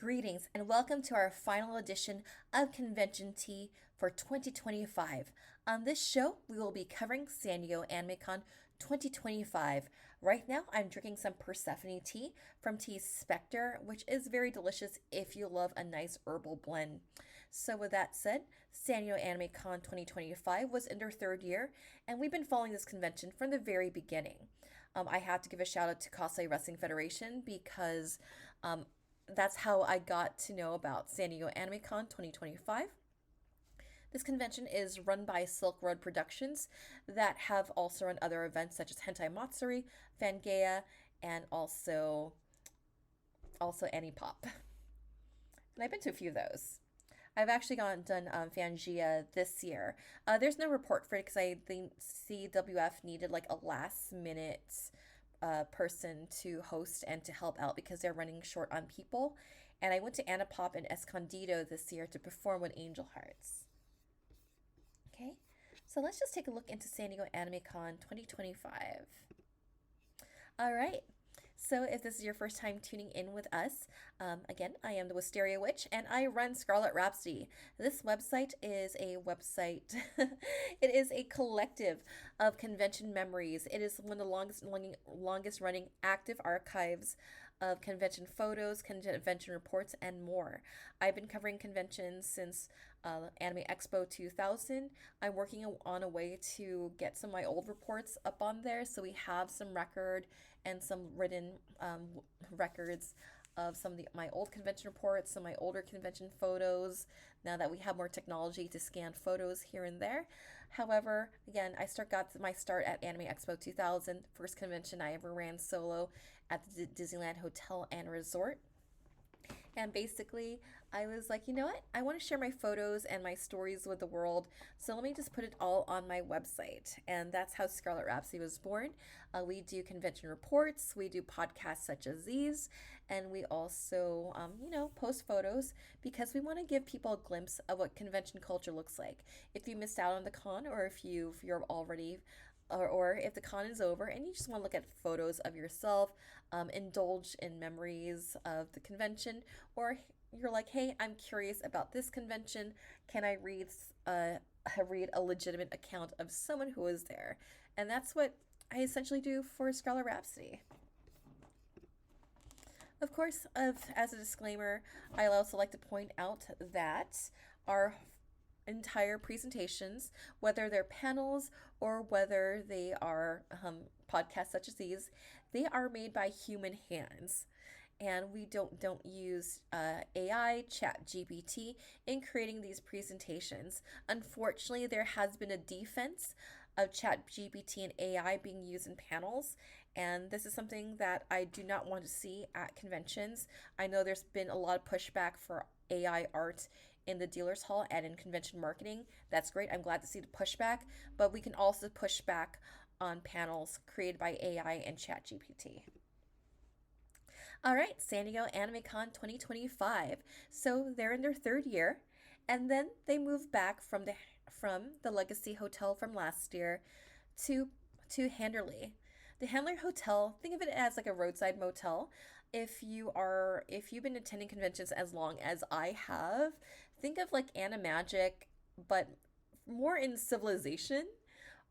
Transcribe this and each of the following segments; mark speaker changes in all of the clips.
Speaker 1: Greetings and welcome to our final edition of Convention Tea for 2025. On this show, we will be covering San Diego AnimeCon 2025. Right now, I'm drinking some Persephone tea from Tea Spectre, which is very delicious if you love a nice herbal blend. So, with that said, San Diego AnimeCon 2025 was in their third year, and we've been following this convention from the very beginning. I have to give a shout out to Cosplay Wrestling Federation because that's how I got to know about San Diego AnimeCon 2025. This convention is run by Silk Road Productions that have also run other events such as Hentai Matsuri, Fangirl, and also Anipop. And I've been to a few of those. I've actually done Fangia this year. There's no report for it because I think CWF needed like a last minute person to host and to help out because they're running short on people. And I went to Anipop and Escondido this year to perform with Angel Hearts. Okay, so let's just take a look into San Diego AnimeCon 2025. All right. So, if this is your first time tuning in with us, again, I am the Wisteria Witch and I run Scarlet Rhapsody. This website is a website, it is a collective of convention memories. It is one of the longest running active archives of convention photos, convention reports, and more. I've been covering conventions since Anime Expo 2000. I'm working on a way to get some of my old reports up on there so we have some record and some written records of some of my old convention reports, some of my older convention photos, now that we have more technology to scan photos here and there. However, again, got my start at Anime Expo 2000, first convention I ever ran solo at the Disneyland Hotel and Resort. And basically, I was like, you know what? I want to share my photos and my stories with the world. So let me just put it all on my website. And that's how Scarlet Rhapsody was born. We do convention reports, we do podcasts such as these, and we also, post photos because we want to give people a glimpse of what convention culture looks like. If you missed out on the con or if you're already or if the con is over and you just want to look at photos of yourself, indulge in memories of the convention, or you're like, hey, I'm curious about this convention. Can I read a legitimate account of someone who was there? And that's what I essentially do for Scarlet Rhapsody. Of course, as a disclaimer, I also like to point out that our entire presentations, whether they're panels or whether they are podcasts such as these, they are made by human hands. And we don't use AI, Chat GPT in creating these presentations. Unfortunately, there has been a defense of Chat GPT and AI being used in panels, and this is something that I do not want to see at conventions. I know there's been a lot of pushback for AI art in the dealer's hall and in convention marketing. That's great. I'm glad to see the pushback, but we can also push back on panels created by AI and ChatGPT. All right, San Diego AnimeCon 2025. So they're in their third year, and then they moved back from the Legacy Hotel from last year to Handerley. The Handler Hotel, think of it as like a roadside motel. If you've been attending conventions as long as I have, think of like Animagic, but more in civilization.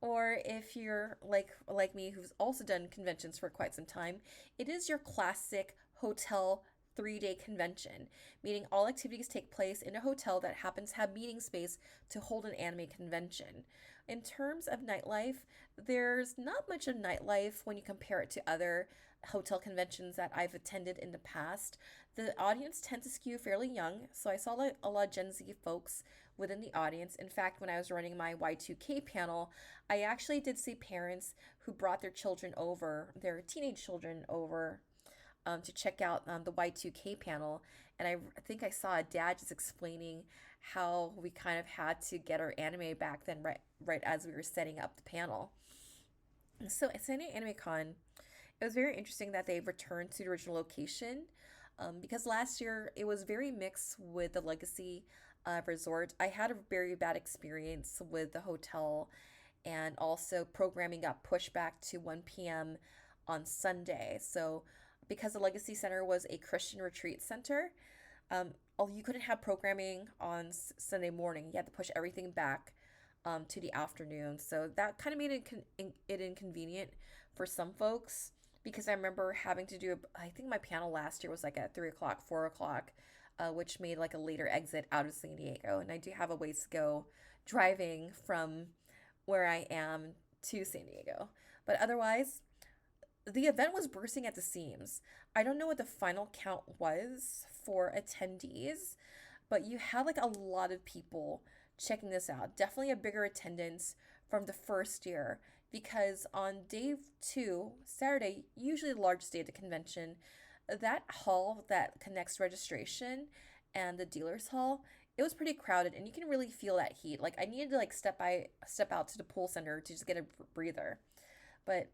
Speaker 1: Or if you're like me, who's also done conventions for quite some time, it is your classic hotel 3-day convention, meaning all activities take place in a hotel that happens to have meeting space to hold an anime convention. In terms of nightlife, there's not much of nightlife when you compare it to other hotel conventions that I've attended in the past. The audience tends to skew fairly young, so I saw like a lot of Gen Z folks within the audience. In fact, when I was running my Y2K panel, I actually did see parents who brought their children over, their teenage children over, to check out the Y2K panel. And I think I saw a dad just explaining how we kind of had to get our anime back then, right as we were setting up the panel. So at San Diego Anime Con, it was very interesting that they returned to the original location, because last year it was very mixed with the Legacy Resort. I had a very bad experience with the hotel, and also programming got pushed back to 1 p.m. on Sunday. So because the Legacy Center was a Christian retreat center, You couldn't have programming on Sunday morning. You had to push everything back to the afternoon. So that kind of made it inconvenient for some folks because I remember having to do, I think my panel last year was like at 3 o'clock, 4 o'clock, which made like a later exit out of San Diego. And I do have a ways to go driving from where I am to San Diego. But otherwise, the event was bursting at the seams. I don't know what the final count was for attendees, but you had like a lot of people checking this out. Definitely a bigger attendance from the first year because on day two, Saturday, usually the largest day of the convention, that hall that connects registration and the dealer's hall, it was pretty crowded and you can really feel that heat. Like I needed to like step out to the pool center to just get a breather. But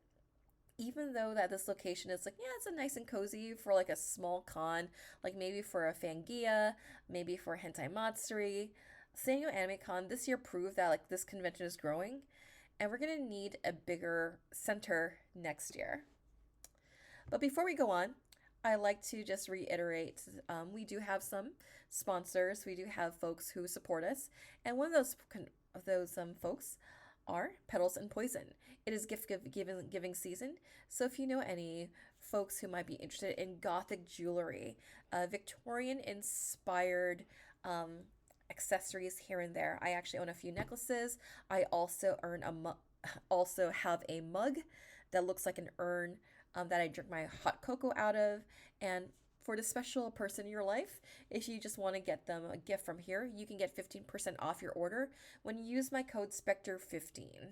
Speaker 1: even though that this location is like, yeah, it's a nice and cozy for like a small con, like maybe for a Fangia, maybe for a Hentai Matsuri, San Diego Anime Con this year proved that like this convention is growing and we're gonna need a bigger center next year. But before we go on, I like to just reiterate we do have some sponsors, we do have folks who support us, and one of those folks are Petals and Poison. It is giving season, so if you know any folks who might be interested in gothic jewelry, Victorian inspired accessories here and there. I actually own a few necklaces. I also have a mug that looks like an urn that I drink my hot cocoa out of. And for the special person in your life, if you just want to get them a gift from here, you can get 15% off your order when you use my code Spectre15.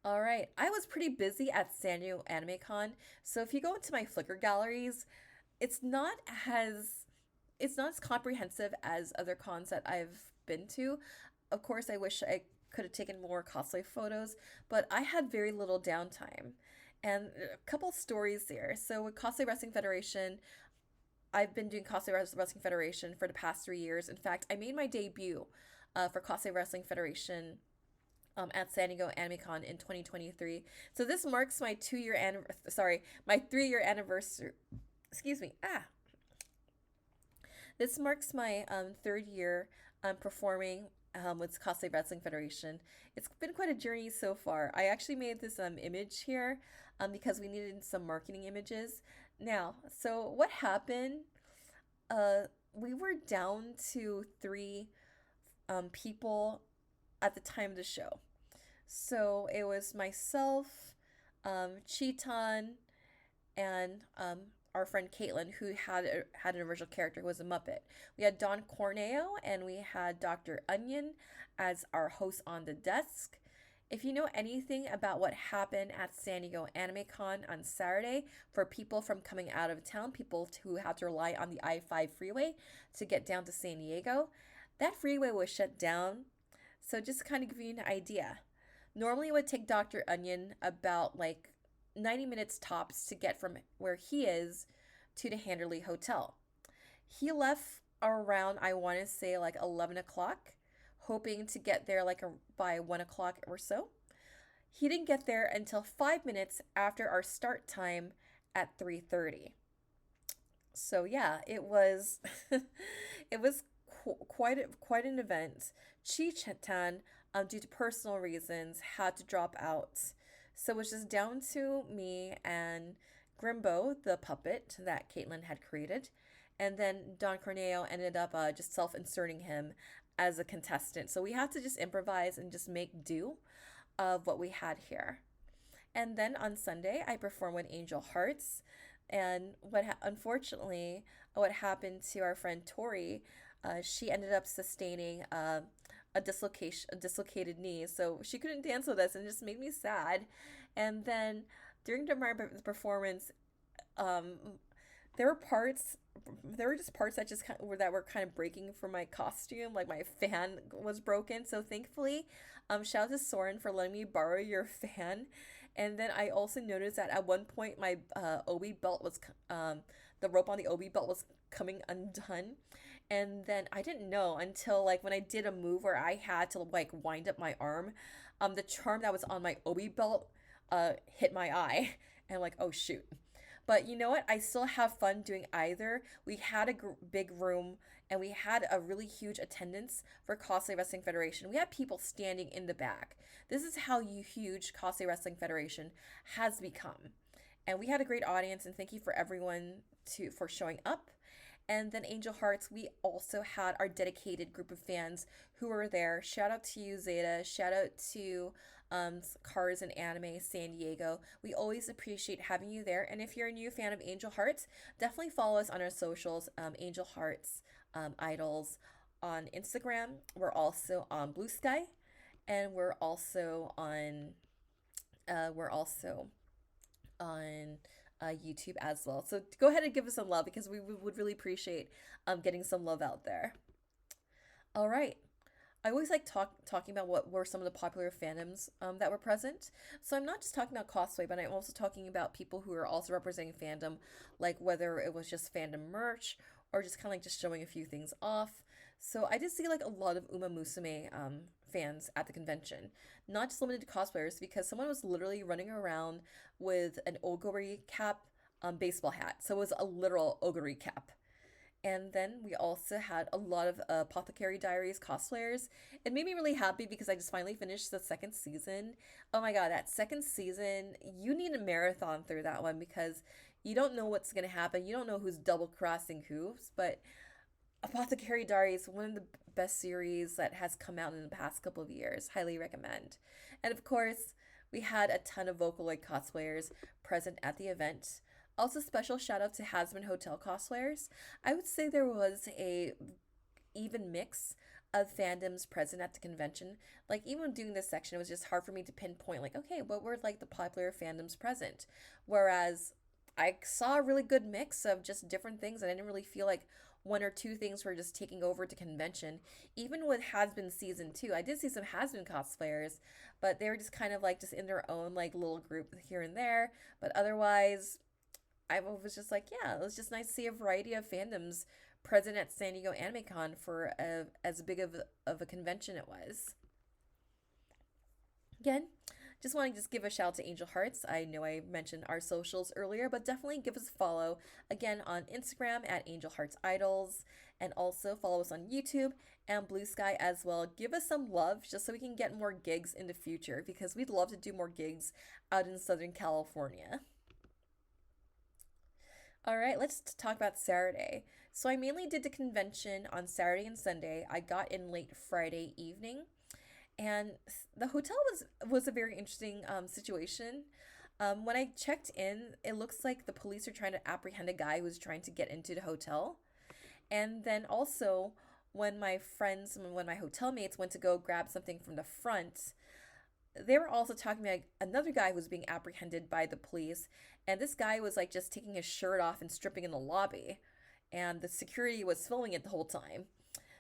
Speaker 1: All right, I was pretty busy at San Diego Anime Con, so if you go into my Flickr galleries, it's not as it's not as comprehensive as other cons that I've been to. Of course, I wish I could have taken more cosplay photos, but I had very little downtime. And a couple stories there. So with Cosplay Wrestling Federation, I've been doing Cosplay Wrestling Federation for the past 3 years. In fact, I made my debut for Cosplay Wrestling Federation at San Diego AnimeCon in 2023. So this marks my 2 year my 3 year anniversary. Excuse me. This marks my third year performing with Cosplay Wrestling Federation. It's been quite a journey so far. I actually made this image here because we needed some marketing images. Now, so what happened? We were down to 3 people at the time of the show. So it was myself, Cheeton, and our friend Caitlin, who had an original character who was a Muppet. We had Don Corneo and we had Dr. Onion as our host on the desk. If you know anything about what happened at San Diego Anime Con on Saturday for people from coming out of town, people who had to rely on the I-5 freeway to get down to San Diego, that freeway was shut down. So just to kind of give you an idea, normally it would take Dr. Onion about like 90 minutes tops to get from where he is to the Handerly Hotel. He left around, I want to say like 11 o'clock, hoping to get there like by 1 o'clock or so. He didn't get there until 5 minutes after our start time at 3:30. So yeah, it was it was quite an event. Chi-chan, due to personal reasons, had to drop out. So it was just down to me and Grimbo, the puppet that Caitlin had created. And then Don Corneo ended up just self-inserting him as a contestant. So we had to just improvise and just make do of what we had here. And then on Sunday, I performed with Angel Hearts. And unfortunately, what happened to our friend Tori, she ended up sustaining a dislocated knee, so she couldn't dance with us, and it just made me sad. And then during my performance, there were just parts that that were kind of breaking for my costume, like my fan was broken. So thankfully, shout out to Soren for letting me borrow your fan. And then I also noticed that at one point my obi belt was the rope on the obi belt was coming undone. And then I didn't know until like when I did a move where I had to like wind up my arm, the charm that was on my obi belt hit my eye, and I'm like, oh shoot. But you know what? I still have fun doing either. We had a big room and we had a really huge attendance for Cosplay Wrestling Federation. We had people standing in the back. This is how huge Cosplay Wrestling Federation has become. And we had a great audience, and thank you for everyone for showing up. And then Angel Hearts, we also had our dedicated group of fans who were there. Shout out to you, Zeta. Shout out to Cars and Anime San Diego. We always appreciate having you there. And if you're a new fan of Angel Hearts, definitely follow us on our socials, Angel Hearts Idols on Instagram. We're also on Blue Sky, and we're also on YouTube as well. So go ahead and give us some love because we would really appreciate getting some love out there. All right. I always like talking about what were some of the popular fandoms that were present. So I'm not just talking about cosplay, but I'm also talking about people who are also representing fandom, like whether it was just fandom merch or just kind of like just showing a few things off. So I did see like a lot of Uma Musume fans at the convention, not just limited to cosplayers, because someone was literally running around with an Oguri cap baseball hat. So it was a literal Oguri cap. And then we also had a lot of Apothecary Diaries cosplayers. It made me really happy because I just finally finished the second season. Oh my god, that second season, you need a marathon through that one because you don't know what's going to happen. You don't know who's double crossing who's, but Apothecary Diaries, one of the best series that has come out in the past couple of years. Highly recommend. And of course, we had a ton of Vocaloid cosplayers present at the event. Also, special shout out to Hasman Hotel cosplayers. I would say there was a even mix of fandoms present at the convention. Like even doing this section, it was just hard for me to pinpoint like, okay, what were like the popular fandoms present? Whereas I saw a really good mix of just different things and I didn't really feel like one or two things were just taking over to convention. Even with Has-Been Season 2, I did see some Has-Been cosplayers, but they were just kind of like just in their own like little group here and there. But otherwise, I was just like, yeah, it was just nice to see a variety of fandoms present at San Diego Anime Con for as big of a convention it was. Again, just want to just give a shout out to Angel Hearts. I know I mentioned our socials earlier, but definitely give us a follow again on Instagram at Angel Hearts Idols, and also follow us on YouTube and Blue Sky as well. Give us some love just so we can get more gigs in the future because we'd love to do more gigs out in Southern California. All right, let's talk about Saturday. So I mainly did the convention on Saturday and Sunday. I got in late Friday evening, and the hotel was a very interesting situation. When I checked in, it looks like the police are trying to apprehend a guy who was trying to get into the hotel. And then also, when my hotel mates went to go grab something from the front, they were also talking about another guy who was being apprehended by the police, and this guy was like just taking his shirt off and stripping in the lobby, and the security was filming it the whole time.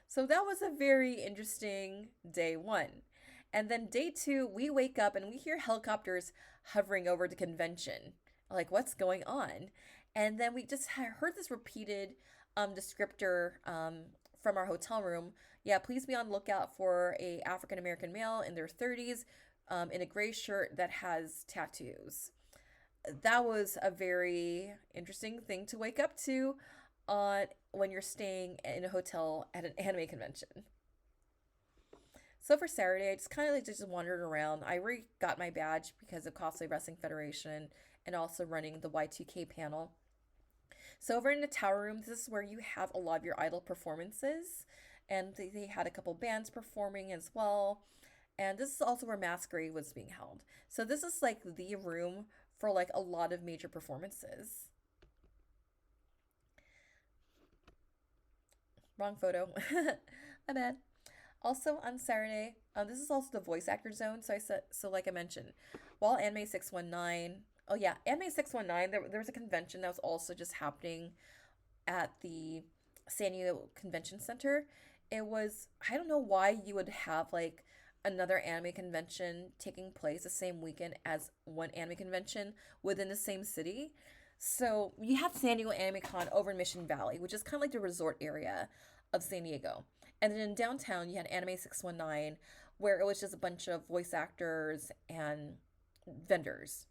Speaker 1: So that was a very interesting day one. And then day two, we wake up and we hear helicopters hovering over the convention. Like, what's going on? And then we just heard this repeated descriptor from our hotel room. Yeah, please be on the lookout for a African American male in their 30s in a gray shirt that has tattoos. That was a very interesting thing to wake up to on when you're staying in a hotel at an anime convention. So for Saturday, I just kind of like just wandered around. I already got my badge because of Cosplay Wrestling Federation and also running the Y2K panel. So over in the tower room, this is where you have a lot of your idol performances, and they had a couple bands performing as well. And this is also where Masquerade was being held. So this is like the room for like a lot of major performances. Wrong photo. My bad. Also on Saturday, this is also the voice actor zone. So like I mentioned, while Anime 619, oh yeah, Anime 619, there was a convention that was also just happening at the San Diego Convention Center. It was, I don't know why you would have like another anime convention taking place the same weekend as one anime convention within the same city. So you have San Diego Anime Con over in Mission Valley, which is kind of like the resort area of San Diego. And then in downtown, you had Anime 619, where it was just a bunch of voice actors and vendors.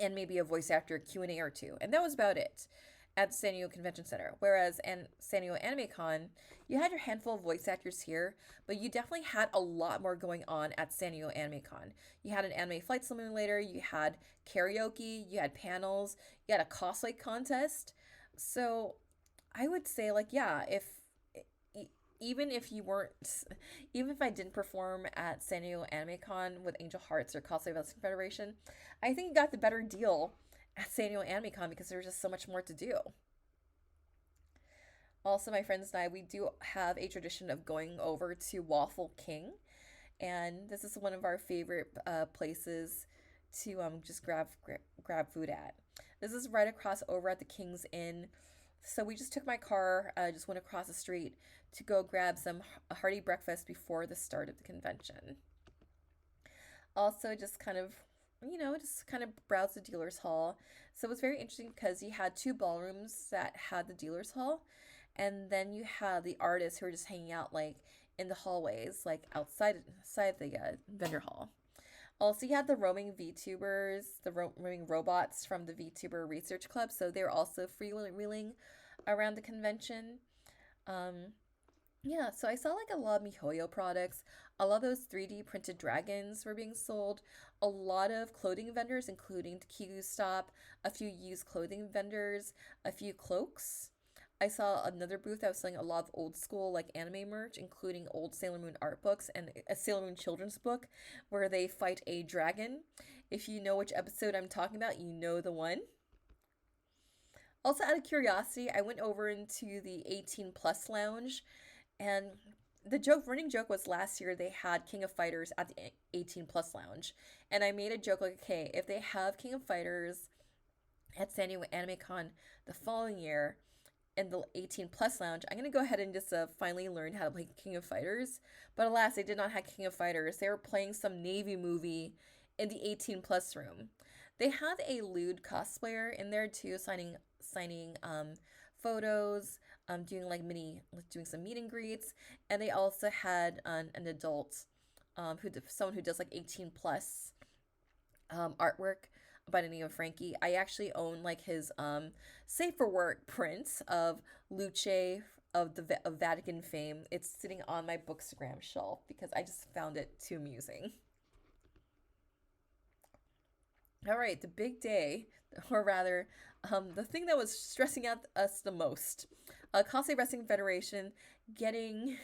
Speaker 1: and maybe a voice actor Q&A or two. And that was about it at San Diego Convention Center. Whereas in San Diego Anime Con, you had your handful of voice actors here, but you definitely had a lot more going on at San Diego Anime Con. You had an anime flight simulator, you had karaoke, you had panels, you had a cosplay contest. So I would say, like, yeah, if e- even if you weren't, even if I didn't perform at San Diego Anime Con with Angel Hearts or Cosplay Wrestling Federation, I think you got the better deal at San Diego Anime Con because there was just so much more to do. Also, my friends and I, we do have a tradition of going over to Waffle King, and this is one of our favorite places to just grab food at. This is right across over at the King's Inn. So we just took my car, just went across the street to go grab some hearty breakfast before the start of the convention. Also, just kind of, just kind of browse the dealer's hall. So it was very interesting because you had two ballrooms that had the dealer's hall, and then you had the artists who were just hanging out like in the hallways, like outside the vendor hall. Also, you had the roaming VTubers, the roaming robots from the VTuber Research Club. So they were also freewheeling around the convention. Um, yeah, so I saw like a lot of MiHoYo products. A lot of those 3D printed dragons were being sold. A lot of clothing vendors, including the Kigu Stop, a few used clothing vendors, a few cloaks. I saw another booth that was selling a lot of old school like anime merch, including old Sailor Moon art books and a Sailor Moon children's book where they fight a dragon. If you know which episode I'm talking about, you know the one. Also, out of curiosity, I went over into the 18 plus lounge, and the running joke was last year they had King of Fighters at the 18 plus lounge, and I made a joke like, okay, if they have King of Fighters at San Diego Anime Con the following year in the 18 plus lounge, I'm gonna go ahead and just finally learn how to play King of Fighters. But alas, they did not have King of Fighters. They were playing some Navy movie in the 18 plus room. They had a lewd cosplayer in there too, signing photos, doing some meet and greets, and they also had an adult, someone who does like 18 plus artwork by the name of Frankie. I actually own like his safe for work prints of Luce of Vatican fame. It's sitting on my bookstagram shelf because I just found it too amusing. All right, the big day, or rather, the thing that was stressing out us the most, Cosplay Wrestling Federation getting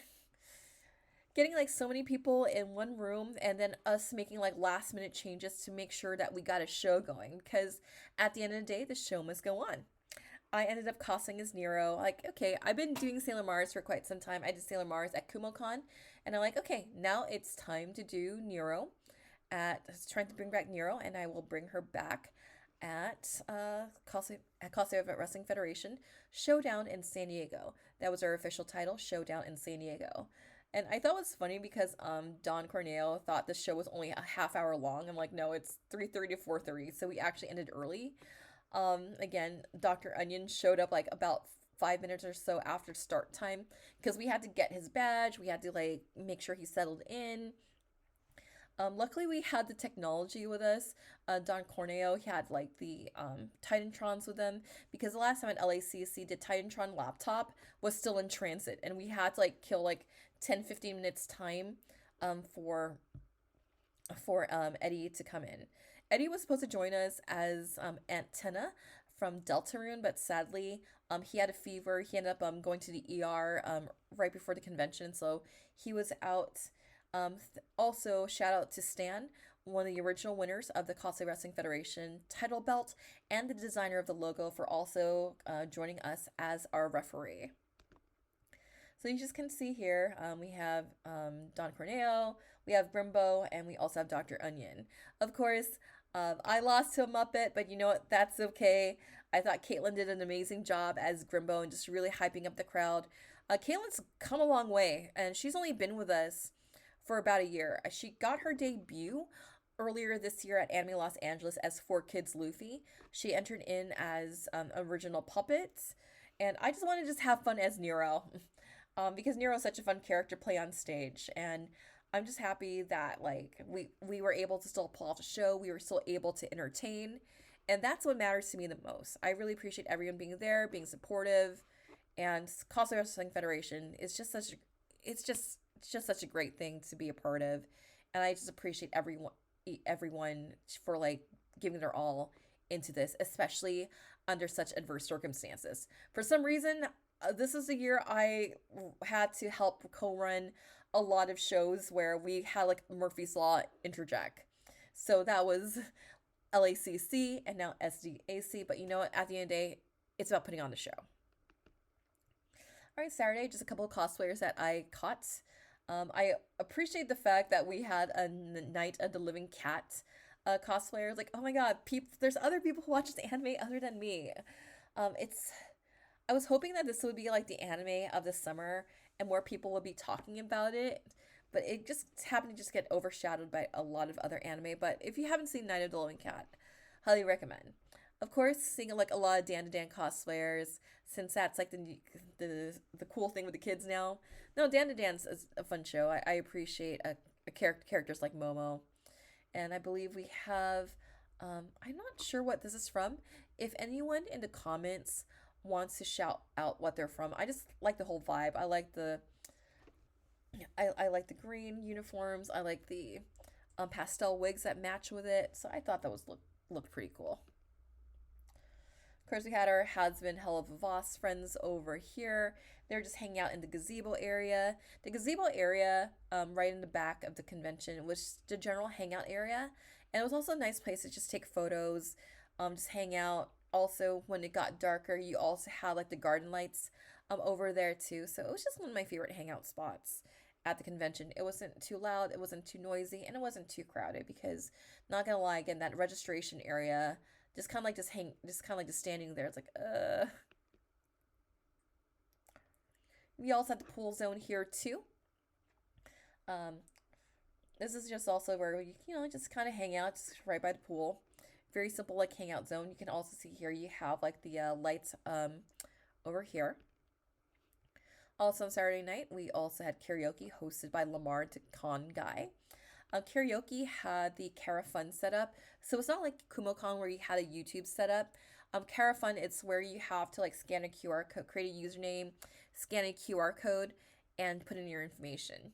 Speaker 1: getting like so many people in one room, and then us making like last minute changes to make sure that we got a show going, because at the end of the day the show must go on. I ended up cosplaying as Nero. Like, okay, I've been doing Sailor Mars for quite some time. I did Sailor Mars at KumoCon, and I'm like, okay, now it's time to do Nero. At trying to bring back Nero, and I will bring her back at Cosplay Wrestling Federation Showdown in San Diego. That was our official title, Showdown in San Diego. And I thought it was funny because Don Corneo thought the show was only a half hour long. I'm like, no, it's 3:30 to 4:30, so we actually ended early. Again, Dr. Onion showed up like about 5 minutes or so after start time because we had to get his badge. We had to like make sure he settled in. Luckily, we had the technology with us. Don Corneo, he had like the Titantrons with him because the last time at LACC, the Titantron laptop was still in transit, and we had to like kill like 10-15 minutes time um, for Eddie to come in. Eddie was supposed to join us as Antenna from Deltarune, but sadly, he had a fever. He ended up going to the ER right before the convention, so he was out. Also, shout out to Stan, one of the original winners of the Cosplay Wrestling Federation title belt, and the designer of the logo for also joining us as our referee. So you just can see here, we have Don Corneo, we have Brimbo, and we also have Dr. Onion. Of course, I lost to a Muppet, but you know what? That's okay. I thought Caitlin did an amazing job as Grimbo and just really hyping up the crowd. Caitlin's come a long way, and she's only been with us for about a year. She got her debut earlier this year at Anime Los Angeles as 4Kids Luffy. She entered in as original puppets, and I just want to just have fun as Nero, because Nero is such a fun character to play on stage, and I'm just happy that like we were able to still pull off a show. We were still able to entertain, And that's what matters to me the most. I really appreciate everyone being there, being supportive, and Cosplay Wrestling Federation is just such a, it's just such a great thing to be a part of, and I just appreciate everyone for like giving their all into this, especially under such adverse circumstances. For some reason, this is the year I had to help co-run a lot of shows where we had like Murphy's Law interject. So that was LACC and now SDAC. But you know what? At the end of the day, it's about putting on the show. All right, Saturday, just a couple of cosplayers that I caught. I appreciate the fact that we had a Night of the Living Cat cosplayer. Like, oh my god, there's other people who watch this anime other than me. It's I was hoping that this would be like the anime of the summer and more people would be talking about it, but it just happened to just get overshadowed by a lot of other anime. But if you haven't seen Night of the Living Cat, highly recommend. Of course, seeing like a lot of Dan to Dan cosplayers, since that's like the cool thing with the kids now. No, Dan to Dan's is a fun show. I appreciate characters like Momo, and I believe we have. I'm not sure what this is from. If anyone in the comments wants to shout out what they're from, I just like the whole vibe. I like I like the green uniforms. I like the pastel wigs that match with it. So I thought that was looked pretty cool. Of course, we had our Hasbin Hell of a Voss friends over here. They're just hanging out in the gazebo area. The gazebo area, right in the back of the convention, was the general hangout area. And it was also a nice place to just take photos, just hang out. Also, when it got darker, you also had like the garden lights over there too. So it was just one of my favorite hangout spots at the convention. It wasn't too loud, it wasn't too noisy, and it wasn't too crowded because, not gonna lie, again, that registration area just kind of like just kind of like just standing there. It's like, We also have the pool zone here too. Um, this is just also where you know, just kind of hang out just right by the pool. Very simple like hangout zone. You can also see here you have like the lights over here. Also on Saturday night, we also had karaoke hosted by Lamar the Con Guy. Karaoke had the Carafun setup. So it's not like KumoCon where you had a YouTube setup. Carafun, it's where you have to like scan a QR code, create a username, scan a QR code, and put in your information.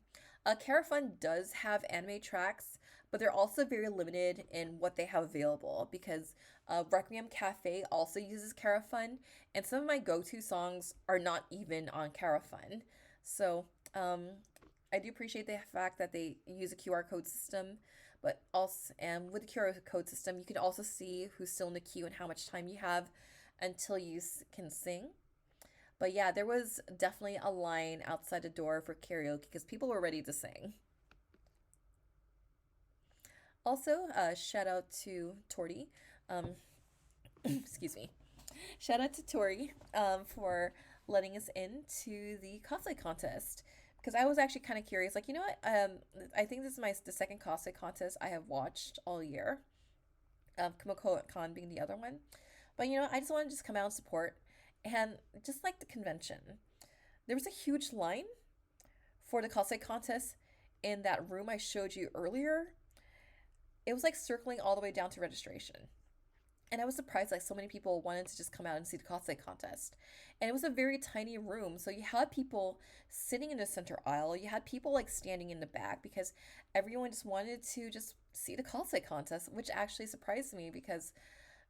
Speaker 1: Carafun does have anime tracks, but they're also very limited in what they have available because Requiem Cafe also uses Carafun, and some of my go-to songs are not even on Carafun. So, I do appreciate the fact that they use a QR code system, but also, and with the QR code system, you can also see who's still in the queue and how much time you have until you can sing. But yeah, there was definitely a line outside the door for karaoke because people were ready to sing. Also, shout out to Torty. Um, excuse me. Shout out to Tori for letting us into the cosplay contest because I was actually kind of curious. Like, you know what? I think this is the second cosplay contest I have watched all year. Kumiko Con being the other one, but you know, I just want to just come out and support, and just like the convention, there was a huge line for the cosplay contest in that room I showed you earlier. It was like circling all the way down to registration. And I was surprised like so many people wanted to just come out and see the cosplay contest. And it was a very tiny room, so you had people sitting in the center aisle, you had people like standing in the back because everyone just wanted to just see the cosplay contest, which actually surprised me because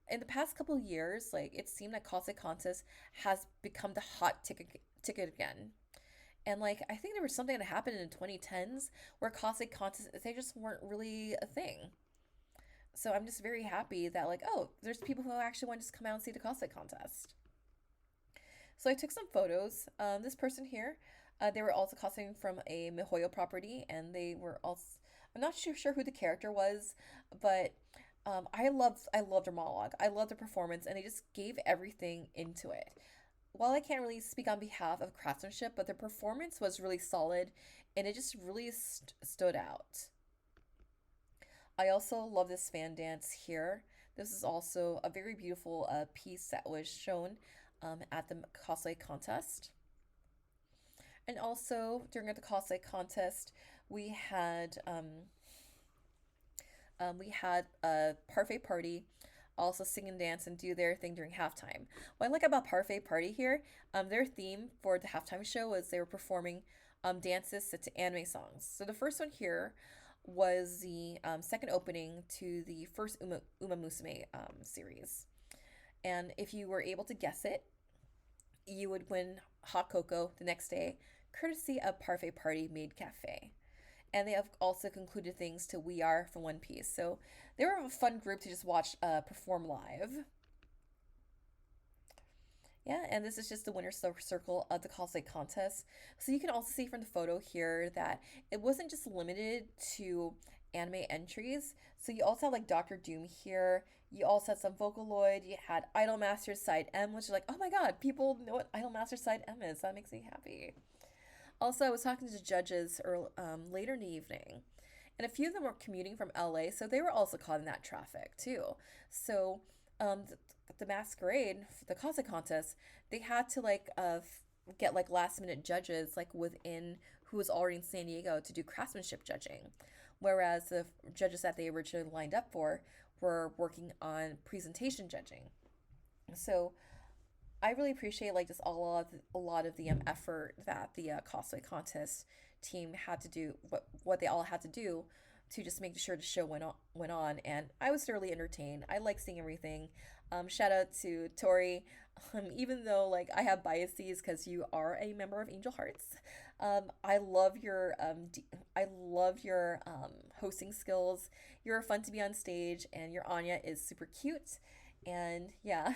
Speaker 1: in the past couple of years, like it seemed like cosplay contest has become the hot ticket again. And like I think there was something that happened in the 2010s where cosplay contests they just weren't really a thing. So I'm just very happy that like, oh, there's people who actually want to just come out and see the cosplay contest. So I took some photos. This person here, they were also cosplaying from a Mihoyo property, and they were also, I'm not sure who the character was, but I loved their monologue. I loved their performance, and they just gave everything into it. While I can't really speak on behalf of craftsmanship, but their performance was really solid, and it just really stood out. I also love this fan dance here. This is also a very beautiful piece that was shown at the cosplay contest. And also during the cosplay contest, we had a parfait party also sing and dance and do their thing during halftime. What I like about Parfait Party here, their theme for the halftime show was they were performing dances set to anime songs. So the first one here was the second opening to the first Uma Musume series. And if you were able to guess it, you would win hot cocoa the next day, courtesy of Parfait Party Made Cafe. And they have also concluded things to We Are from One Piece. So they were a fun group to just watch perform live. Yeah, and this is just the winner's circle of the cosplay contest. So you can also see from the photo here that it wasn't just limited to anime entries. So you also had like Doctor Doom here. You also had some Vocaloid. You had Idolmaster Side M, which is like, oh my god, people know what Idolmaster Side M is. That makes me happy. Also, I was talking to judges later in the evening, and a few of them were commuting from LA, so they were also caught in that traffic too. So, the masquerade, the cosplay contest, they had to get like last minute judges like within who was already in San Diego to do craftsmanship judging, whereas the judges that they originally lined up for were working on presentation judging. So I really appreciate like just a lot of the effort that the cosplay contest team had to do, what they all had to do to just make sure the show went on, and I was thoroughly entertained. I like seeing everything. Shout out to Tori. Even though like I have biases because you are a member of Angel Hearts, I love your I love your hosting skills. You're fun to be on stage, and your Anya is super cute, and yeah.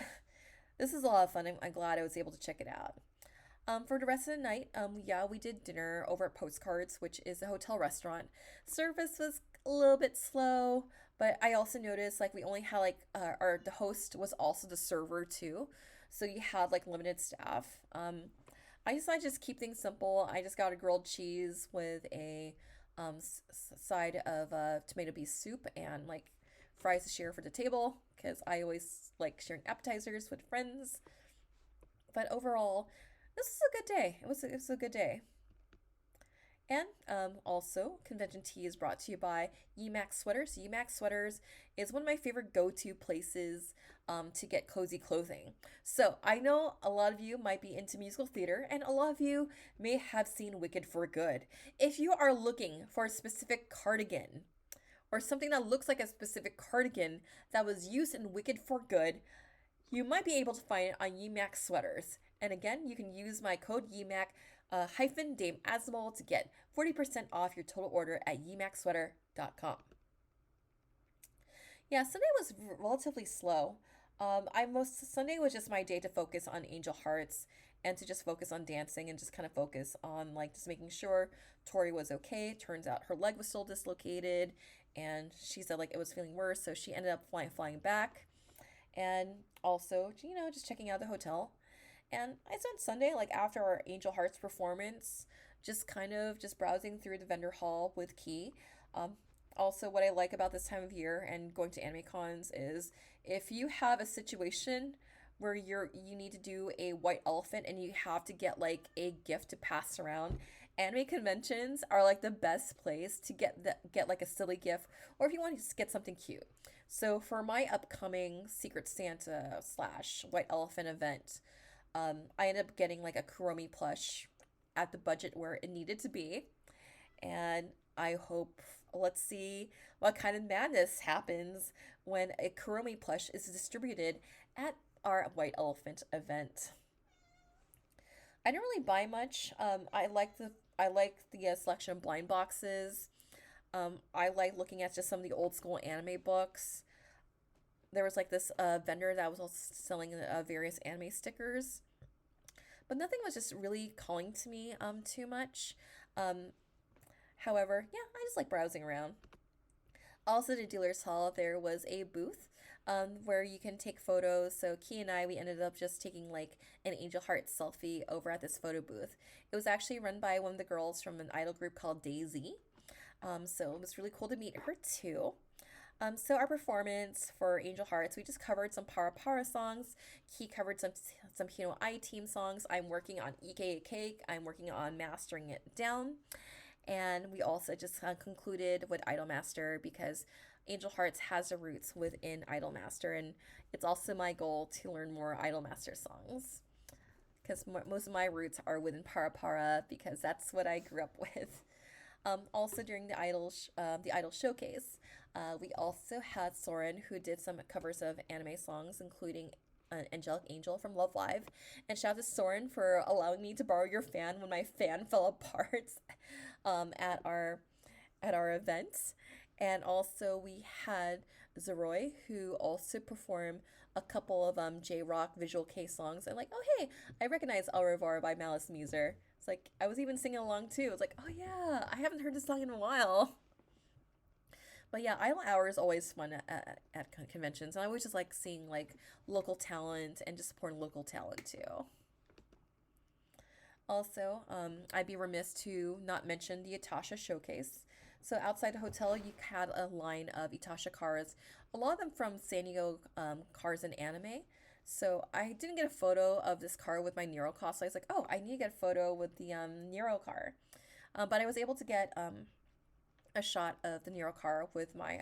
Speaker 1: This is a lot of fun. I'm glad I was able to check it out. For the rest of the night, yeah, we did dinner over at Postcards, which is a hotel restaurant. Service was a little bit slow, but I also noticed like we only had like the host was also the server too, so you had like limited staff. I decided to just keep things simple. I just got a grilled cheese with a side of tomato beef soup and like fries to share for the table because I always like sharing appetizers with friends. But overall, this was a good day. It was a good day. And also, Convention Tea is brought to you by Yemax Sweaters. Yemax Sweaters is one of my favorite go to places to get cozy clothing. So, I know a lot of you might be into musical theater, and a lot of you may have seen Wicked for Good. If you are looking for a specific cardigan, or something that looks like a specific cardigan that was used in Wicked for Good, you might be able to find it on Yemax Sweaters. And again, you can use my code YEMAC hyphen Dame Asmal to get 40% off your total order at yemaxsweater.com. Yeah, Sunday was relatively slow. Sunday was just my day to focus on Angel Hearts and to just focus on dancing and just kind of focus on like just making sure Tori was okay. Turns out her leg was still dislocated, and she said like it was feeling worse, so she ended up flying back, and also just checking out the hotel. And I spent Sunday like after our Angel Hearts performance, just kind of just browsing through the vendor hall with Key. Um, Also, what I like about this time of year and going to anime cons is if you have a situation where you need to do a white elephant and you have to get like a gift to pass around, anime conventions are like the best place to get like a silly gift, or if you want to just get something cute. So for my upcoming Secret Santa slash White Elephant event, I ended up getting like a Kuromi plush at the budget where it needed to be, and I hope, let's see what kind of madness happens when a Kuromi plush is distributed at our White Elephant event. I didn't really buy much. I like the selection of blind boxes. I like looking at just some of the old school anime books. There was like this vendor that was also selling various anime stickers, but nothing was just really calling to me too much. Um, However, yeah, I just like browsing around. Also, at Dealer's Hall, there was a booth where you can take photos. So, Key and I, we ended up just taking like an Angel Heart selfie over at this photo booth. It was actually run by one of the girls from an idol group called Daisy. So, it was really cool to meet her too. So our performance for Angel Hearts, we just covered some Para Para songs. Key covered some Hino I Team songs. I'm working on EKA Cake. I'm working on mastering it down. And we also just concluded with Idolmaster because Angel Hearts has a roots within Idolmaster, and it's also my goal to learn more Idolmaster songs because most of my roots are within Para Para because that's what I grew up with. Also during the Idol showcase, we also had Soren who did some covers of anime songs, including Angelic Angel from Love Live. And shout out to Soren for allowing me to borrow your fan when my fan fell apart at our events. And also we had Zeroy who also performed a couple of J Rock Visual K songs. And like, oh hey, I recognize Au revoir by Malice Muser. It's like I was even singing along too. It's like, oh yeah, I haven't heard this song in a while. But yeah, Idol Hour is always fun at conventions, and I always just like seeing like local talent and just supporting local talent too. Also, I'd be remiss to not mention the Itasha showcase. So outside the hotel, you had a line of Itasha cars, a lot of them from San Diego cars and anime. So I didn't get a photo of this car with my Nero cosplay. I was like, oh, I need to get a photo with the Nero car. But I was able to get a shot of the Nero car with my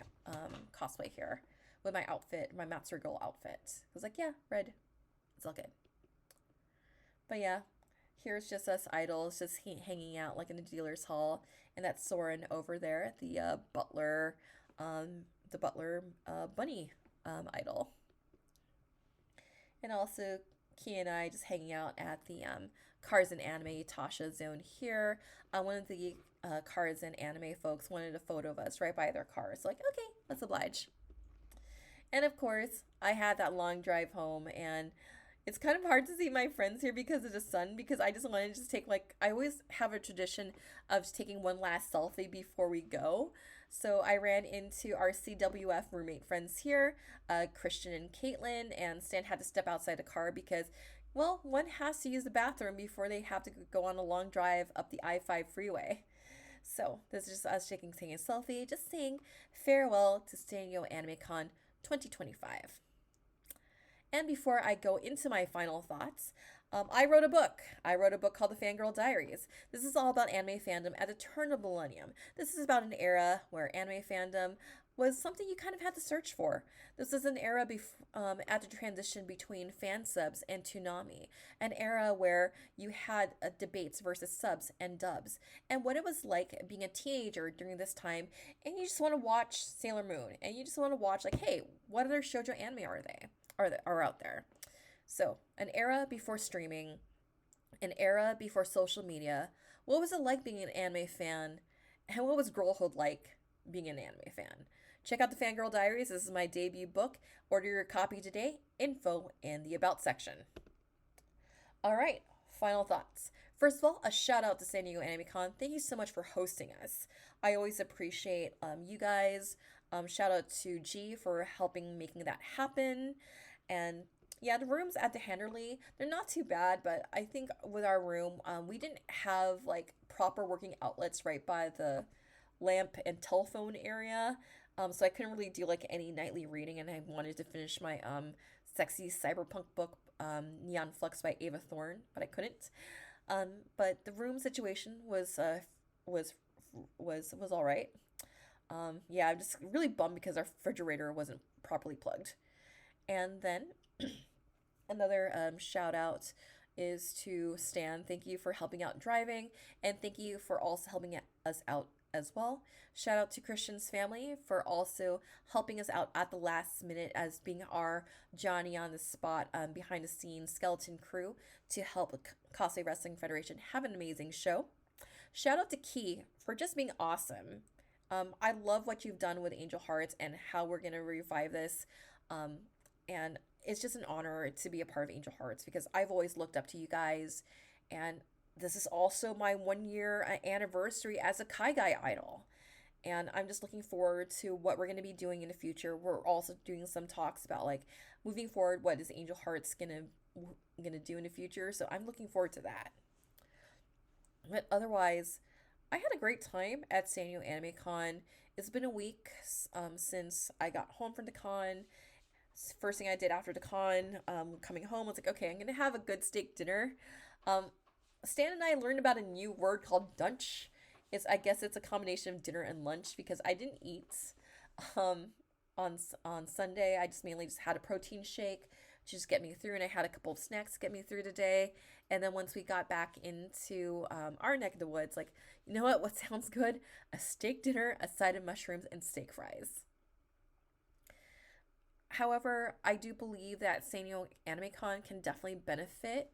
Speaker 1: cosplay here, with my outfit, my Girl outfit. I was like, yeah, red. It's all good. But yeah, here's just us idols just hanging out like in the dealer's hall, and that's Soren over there, the butler bunny idol, and also Key and I just hanging out at the Cars and Anime Tasha zone here. One of the Cars and Anime folks wanted a photo of us right by their cars. So like, okay, let's oblige. And of course, I had that long drive home, and it's kind of hard to see my friends here because of the sun, because I just wanted to just take like, I always have a tradition of taking one last selfie before we go. So I ran into our CWF roommate friends here, Christian and Caitlin, and Stan had to step outside the car because, well, one has to use the bathroom before they have to go on a long drive up the I-5 freeway. So this is just us taking a selfie, just saying farewell to San Diego Anime Con 2025. And before I go into my final thoughts, I wrote a book. I wrote a book called The Fangirl Diaries. This is all about anime fandom at the turn of the millennium. This is about an era where anime fandom was something you kind of had to search for. This is an era at the transition between fan subs and Toonami, an era where you had debates versus subs and dubs, and what it was like being a teenager during this time, and you just want to watch Sailor Moon, and you just want to watch like, hey, what other shoujo anime are out there? So, an era before streaming, an era before social media. What was it like being an anime fan? And what was girlhood like being an anime fan? Check out the Fangirl Diaries. This is my debut book. Order your copy today. Info in the About section. All right, final thoughts. First of all, a shout out to San Diego Anime Con. Thank you so much for hosting us. I always appreciate you guys. Shout out to G for helping making that happen. And yeah, the rooms at the Henderly, they're not too bad, but I think with our room, we didn't have like proper working outlets right by the lamp and telephone area. So I couldn't really do like any nightly reading, and I wanted to finish my sexy cyberpunk book, Neon Flux by Ava Thorne, but I couldn't. But the room situation was all right. Yeah, I'm just really bummed because our refrigerator wasn't properly plugged. And then another shout out is to Stan. Thank you for helping out driving, and thank you for also helping us out as well. Shout out to Christian's family for also helping us out at the last minute as being our Johnny on the spot behind the scenes skeleton crew to help Cosplay Wrestling Federation have an amazing show. Shout out to Key for just being awesome. I love what you've done with Angel Hearts and how we're going to revive this. And it's just an honor to be a part of Angel Hearts because I've always looked up to you guys. And this is also my 1 year anniversary as a Kai Guy idol. And I'm just looking forward to what we're going to be doing in the future. We're also doing some talks about like moving forward, what is Angel Hearts gonna do in the future. So I'm looking forward to that. But otherwise, I had a great time at San Diego Anime Con. It's been a week since I got home from the con. First thing I did after the con, coming home, I was like, okay, I'm gonna have a good steak dinner. Stan and I learned about a new word called dunch. I guess it's a combination of dinner and lunch because I didn't eat. Um, on Sunday, I just mainly just had a protein shake to just get me through, and I had a couple of snacks to get me through today. And then once we got back into our neck of the woods, like, you know what? What sounds good? A steak dinner, a side of mushrooms, and steak fries. However, I do believe that San Diego Anime Con can definitely benefit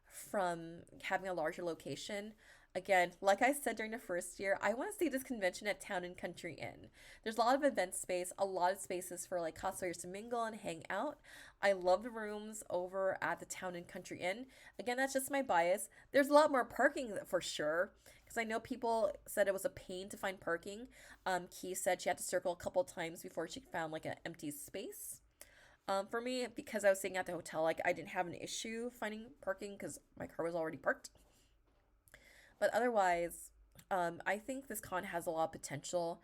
Speaker 1: from having a larger location. Again, like I said during the first year, I want to see this convention at Town and Country Inn. There's a lot of event space, a lot of spaces for like cosplayers to mingle and hang out. I love the rooms over at the Town and Country Inn. Again, that's just my bias. There's a lot more parking for sure, because I know people said it was a pain to find parking. Key said she had to circle a couple times before she found like an empty space. For me, because I was staying at the hotel, like I didn't have an issue finding parking because my car was already parked. But otherwise, I think this con has a lot of potential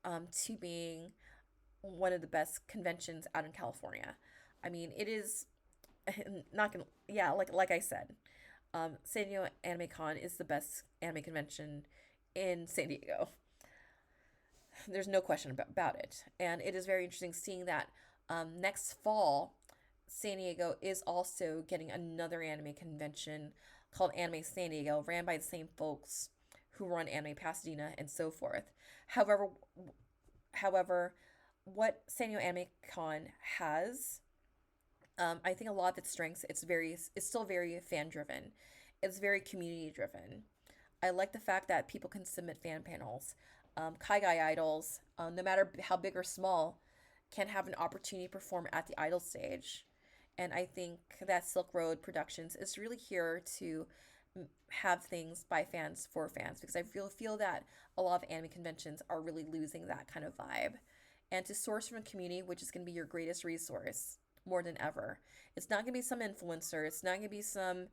Speaker 1: to being one of the best conventions out in California. I mean, it is not gonna, yeah, like I said, San Diego Anime Con is the best anime convention in San Diego. There's no question about it. And it is very interesting seeing that next fall, San Diego is also getting another anime convention called Anime San Diego, ran by the same folks who run Anime Pasadena and so forth. However, however, what San Diego Anime Con has, I think a lot of its strengths, it's still very fan driven. It's very community driven. I like the fact that people can submit fan panels. Kai Guy idols, no matter how big or small, can have an opportunity to perform at the idol stage. And I think that Silk Road Productions is really here to have things by fans for fans, because I feel that a lot of anime conventions are really losing that kind of vibe. And to source from a community, which is going to be your greatest resource more than ever. It's not going to be some influencer. It's not going to be some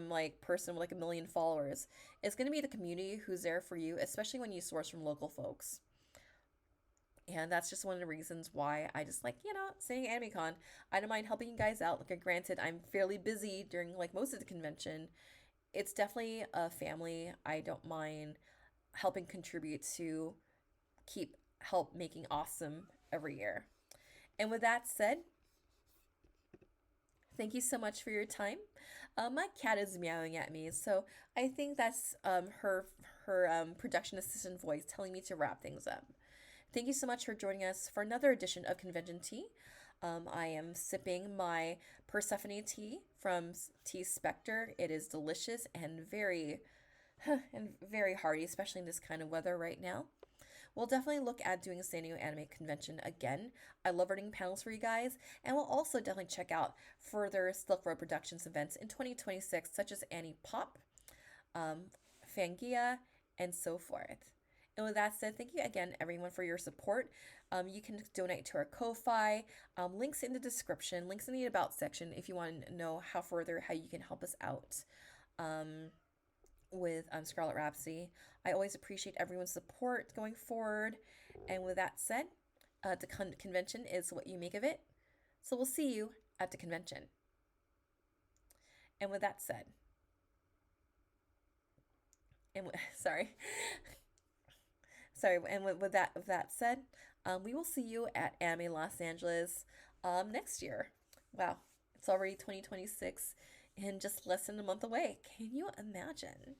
Speaker 1: like person with like a million followers. It's going to be the community who's there for you, especially when you source from local folks. And that's just one of the reasons why I just like, saying AnimeCon. I don't mind helping you guys out. Like, granted, I'm fairly busy during like most of the convention. It's definitely a family. I don't mind helping contribute to keep help making awesome every year. And with that said, thank you so much for your time. My cat is meowing at me, so I think that's her production assistant voice telling me to wrap things up. Thank you so much for joining us for another edition of Convention Tea. I am sipping my Persephone tea from Tea Spectre. It is delicious and very hearty, especially in this kind of weather right now. We'll definitely look at doing a San Diego Anime Convention again. I love running panels for you guys, and we'll also definitely check out further Silk Road Productions events in 2026, such as Annie Pop, Fangia, and so forth. And with that said, thank you again, everyone, for your support. You can donate to our Ko-Fi. Links in the description, links in the About section if you want to know how you can help us out with Scarlet Rhapsody. I always appreciate everyone's support going forward. And with that said, the convention is what you make of it. So we'll see you at the convention. And with that said, sorry. Sorry, and with that said, we will see you at Anime Los Angeles next year. Wow, it's already 2026 and just less than a month away. Can you imagine?